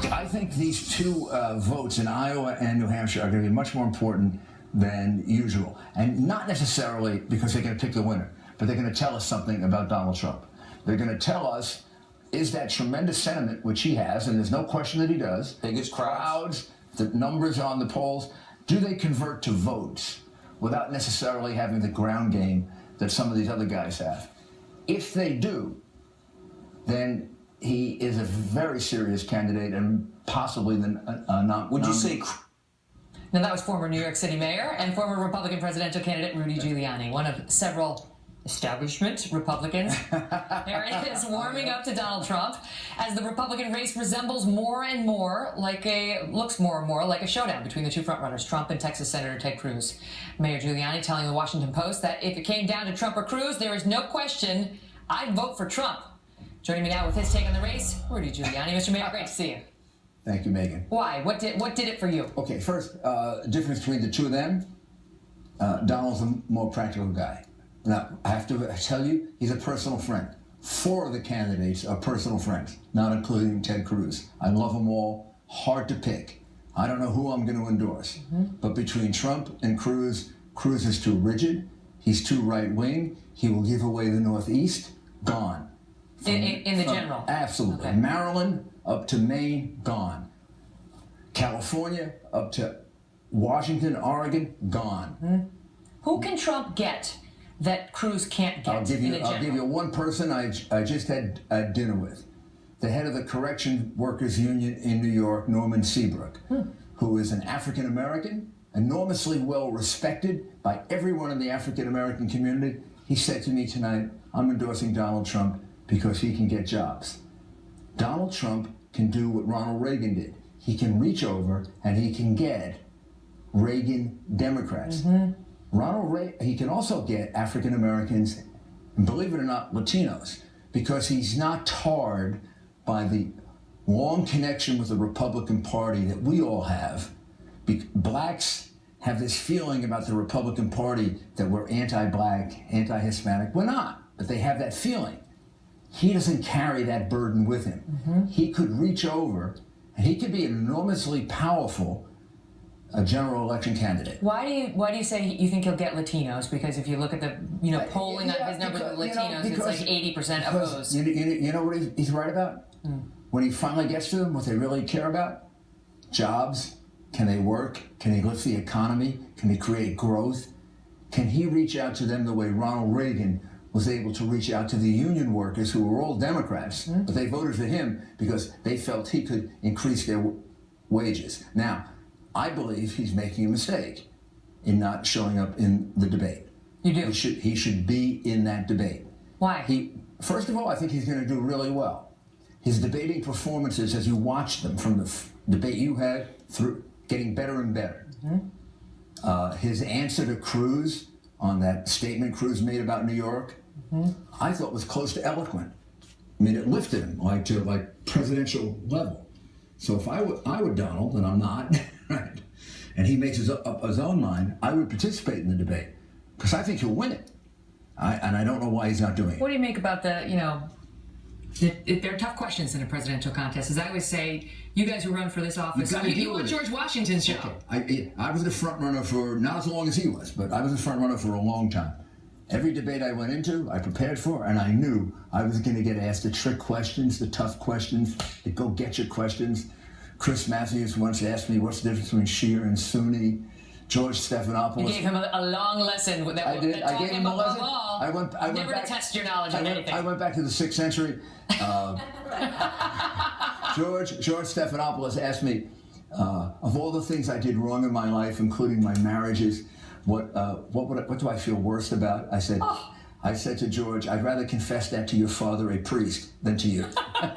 I think these two votes in Iowa and New Hampshire are going to be much more important than usual. And not necessarily because they're going to pick the winner, but they're going to tell us something about Donald Trump. They're going to tell us, is that tremendous sentiment, which he has, and there's no question that he does, biggest crowds, the numbers on the polls, do they convert to votes without necessarily having the ground game that some of these other guys have? If they do, then he is a very serious candidate and possibly the Would you say? Now that was former New York City mayor and former Republican presidential candidate Rudy Giuliani, one of several establishment Republicans. There it is, warming up to Donald Trump as the Republican race resembles more and more looks more and more like a showdown between the two frontrunners, Trump and Texas Senator Ted Cruz. Mayor Giuliani telling the Washington Post that if it came down to Trump or Cruz, there is no question I'd vote for Trump. Joining me now with his take on the race, Rudy Giuliani. Mr. Mayor, great to see you. Thank you, Megan. Why? What did it for you? Okay, first, difference between the two of them, Donald's a more practical guy. Now, I have to tell you, he's a personal friend. 4 of the candidates are personal friends, not including Ted Cruz. I love them all, hard to pick. I don't know who I'm going to endorse. But between Trump and Cruz, Cruz is too rigid, he's too right-wing, he will give away the Northeast, gone. In the general? Absolutely. Okay. Maryland up to Maine, gone. California up to Washington, Oregon, gone. Who can Trump get that Cruz can't get? I'll give you one person I just had dinner with. The head of the Correction Workers Union in New York, Norman Seabrook, who is an African American, enormously well respected by everyone in the African American community. He said to me tonight, I'm endorsing Donald Trump because he can get jobs. Donald Trump can do what Ronald Reagan did. He can reach over and he can get Reagan Democrats. Ronald Reagan, he can also get African Americans, and believe it or not, Latinos, because he's not tarred by the long connection with the Republican Party that we all have. Blacks have this feeling about the Republican Party that we're anti-black, anti-Hispanic. We're not, but they have that feeling. He doesn't carry that burden with him. He could reach over, and he could be an enormously powerful general election candidate. Why do you say you think he'll get Latinos? Because if you look at the polling on his numbers with Latinos, it's like 80% opposed. You know what he's right about? When he finally gets to them, what they really care about? Jobs. Can they work? Can he lift the economy? Can he create growth? Can he reach out to them the way Ronald Reagan was able to reach out to the union workers who were all Democrats, but they voted for him because they felt he could increase their wages. Now, I believe he's making a mistake in not showing up in the debate. You do? He should be in that debate. Why? First of all, I think he's going to do really well. His debating performances, as you watch them from the debate you had, through getting better and better. His answer to Cruz on that statement Cruz made about New York, I thought was close to eloquent. I mean, it lifted him to presidential level. So if I were Donald, and I'm not, right, and he makes up his own mind, I would participate in the debate because I think he'll win it. And I don't know why he's not doing it. What do you make about there are tough questions in a presidential contest. As I always say, you guys who run for this office, you want George Washington's show. Okay. I was the front runner for, not as long as he was, but I was the front runner for a long time. Every debate I went into, I prepared for, and I knew I was going to get asked the trick questions, the tough questions, the go-get-you questions. Chris Matthews once asked me, what's the difference between Shia and Sunni? George Stephanopoulos. You gave him a long lesson. I did. I gave him a lesson. I went never back, to test your knowledge on anything. I went back to the 6th century. George Stephanopoulos asked me, of all the things I did wrong in my life, including my marriages, what do I feel worst about? I said to George, I'd rather confess that to your father, a priest, than to you.